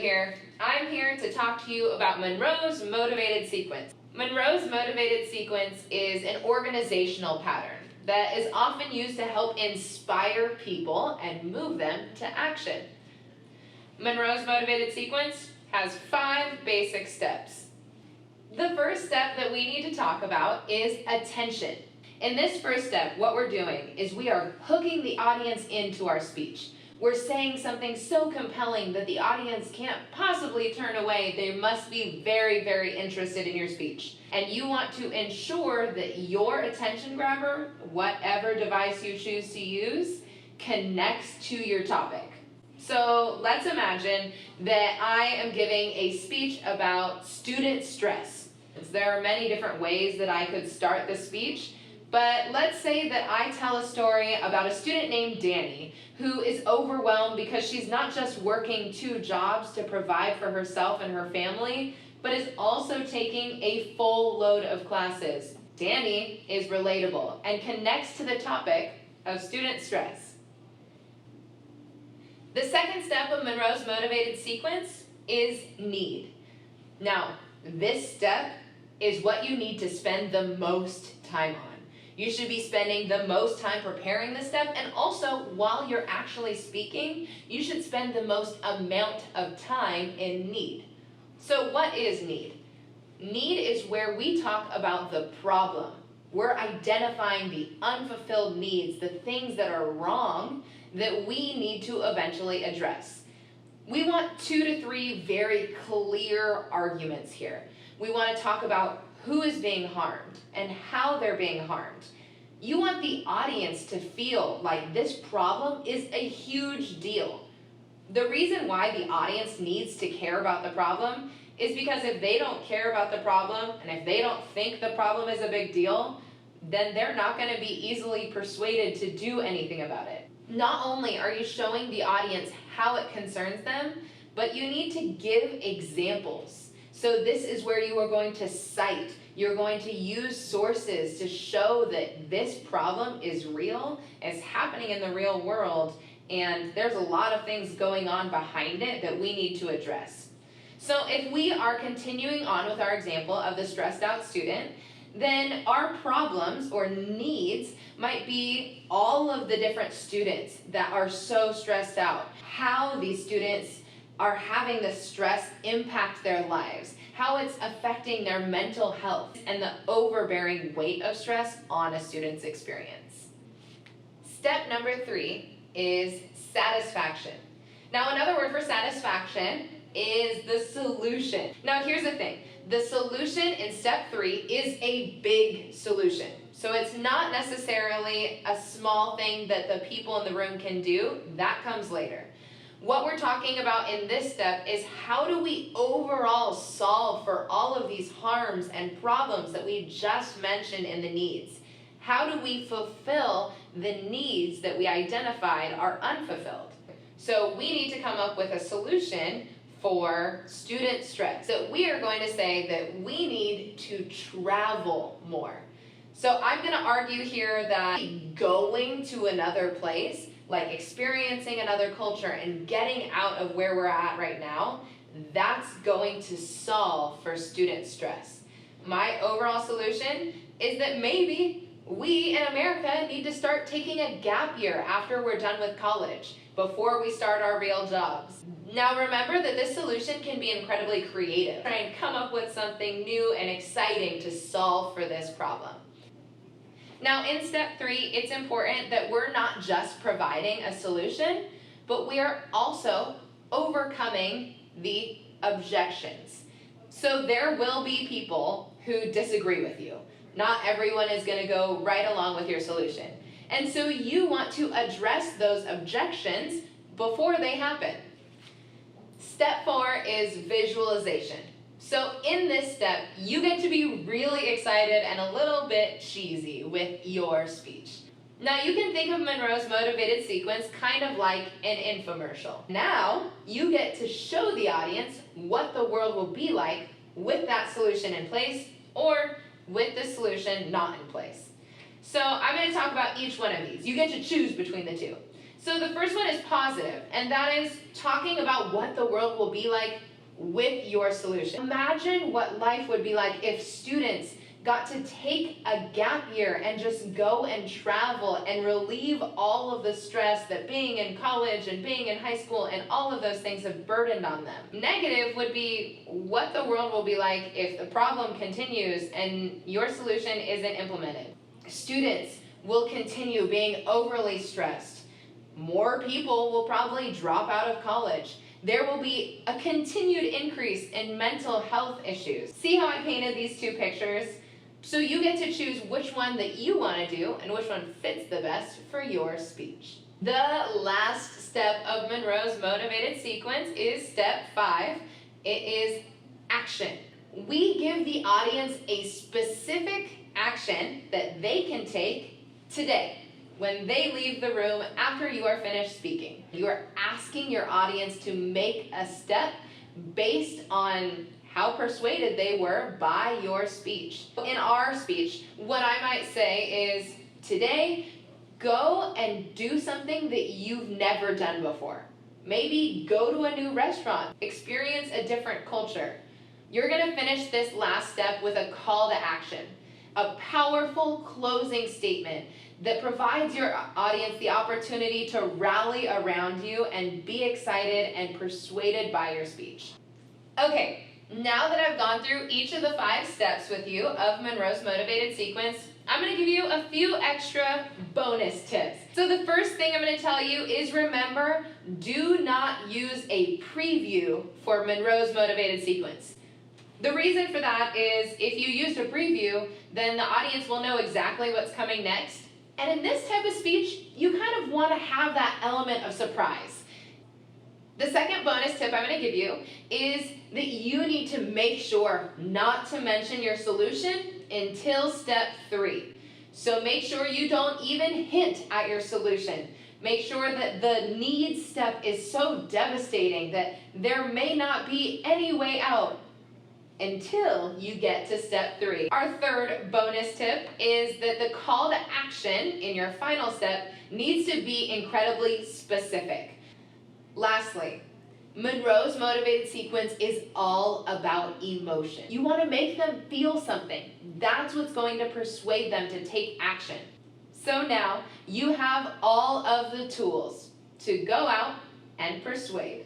I'm here to talk to you about Monroe's motivated sequence. Monroe's motivated sequence is an organizational pattern that is often used to help inspire people and move them to action. Monroe's motivated sequence has 5 basic steps. The first step that we need to talk about is attention. In this first step, what we're doing is we are hooking the audience into our speech. We're saying something so compelling that the audience can't possibly turn away. They must be very, very interested in your speech. And you want to ensure that your attention grabber, whatever device you choose to use, connects to your topic. So let's imagine that I am giving a speech about student stress. There are many different ways that I could start the speech. But let's say that I tell a story about a student named Danny who is overwhelmed because she's not just working 2 jobs to provide for herself and her family, but is also taking a full load of classes. Danny is relatable and connects to the topic of student stress. The second step of Monroe's motivated sequence is need. Now, this step is what you need to spend the most time on. You should be spending the most time preparing this step, and also while you're actually speaking, you should spend the most amount of time in need. So what is need? Need is where we talk about the problem. We're identifying the unfulfilled needs, the things that are wrong that we need to eventually address. We want 2 to 3 very clear arguments here. We want to talk about who is being harmed and how they're being harmed. You want the audience to feel like this problem is a huge deal. The reason why the audience needs to care about the problem is because if they don't care about the problem and if they don't think the problem is a big deal, then they're not going to be easily persuaded to do anything about it. Not only are you showing the audience how it concerns them, but you need to give examples. So this is where you are going to cite. You're going to use sources to show that this problem is real, it's happening in the real world, and there's a lot of things going on behind it that we need to address. So if we are continuing on with our example of the stressed out student, then our problems or needs might be all of the different students that are so stressed out, how these students are having the stress impact their lives, how it's affecting their mental health, and the overbearing weight of stress on a student's experience. Step number 3 is satisfaction. Now, another word for satisfaction is the solution. Now, here's the thing. The solution in step 3 is a big solution. So it's not necessarily a small thing that the people in the room can do. That comes later. What we're talking about in this step is how do we overall solve for all of these harms and problems that we just mentioned in the needs? How do we fulfill the needs that we identified are unfulfilled? So we need to come up with a solution for student stress. So we are going to say that we need to travel more. So I'm going to argue here that going to another place, like experiencing another culture and getting out of where we're at right now, that's going to solve for student stress. My overall solution is that maybe we in America need to start taking a gap year after we're done with college, before we start our real jobs. Now remember that this solution can be incredibly creative. Try and come up with something new and exciting to solve for this problem. Now in step 3, it's important that we're not just providing a solution, but we are also overcoming the objections. So there will be people who disagree with you. Not everyone is going to go right along with your solution. And so you want to address those objections before they happen. Step 4 is visualization. So in this step, you get to be really excited and a little bit cheesy with your speech. Now you can think of Monroe's motivated sequence kind of like an infomercial. Now you get to show the audience what the world will be like with that solution in place or with the solution not in place. So I'm going to talk about each one of these. You get to choose between the 2. So the first one is positive, and that is talking about what the world will be like with your solution. Imagine what life would be like if students got to take a gap year and just go and travel and relieve all of the stress that being in college and being in high school and all of those things have burdened on them. Negative would be what the world will be like if the problem continues and your solution isn't implemented. Students will continue being overly stressed. More people will probably drop out of college. There will be a continued increase in mental health issues. See how I painted these two pictures? So you get to choose which one that you want to do and which one fits the best for your speech. The last step of Monroe's motivated sequence is step 5. It is action. We give the audience a specific action that they can take today when they leave the room after you are finished speaking. You are asking your audience to make a step based on how persuaded they were by your speech. In our speech, what I might say is, today, go and do something that you've never done before. Maybe go to a new restaurant, experience a different culture. You're gonna finish this last step with a call to action, a powerful closing statement that provides your audience the opportunity to rally around you and be excited and persuaded by your speech. Okay, now that I've gone through each of the 5 steps with you of Monroe's motivated sequence, I'm going to give you a few extra bonus tips. So the first thing I'm going to tell you is, remember, do not use a preview for Monroe's motivated sequence. The reason for that is if you used a preview, then the audience will know exactly what's coming next. And in this type of speech, you kind of want to have that element of surprise. The second bonus tip I'm going to give you is that you need to make sure not to mention your solution until step 3. So make sure you don't even hint at your solution. Make sure that the need step is so devastating that there may not be any way out until you get to step 3. Our third bonus tip is that the call to action in your final step needs to be incredibly specific. Lastly, Monroe's motivated sequence is all about emotion. You want to make them feel something. That's what's going to persuade them to take action. So now you have all of the tools to go out and persuade.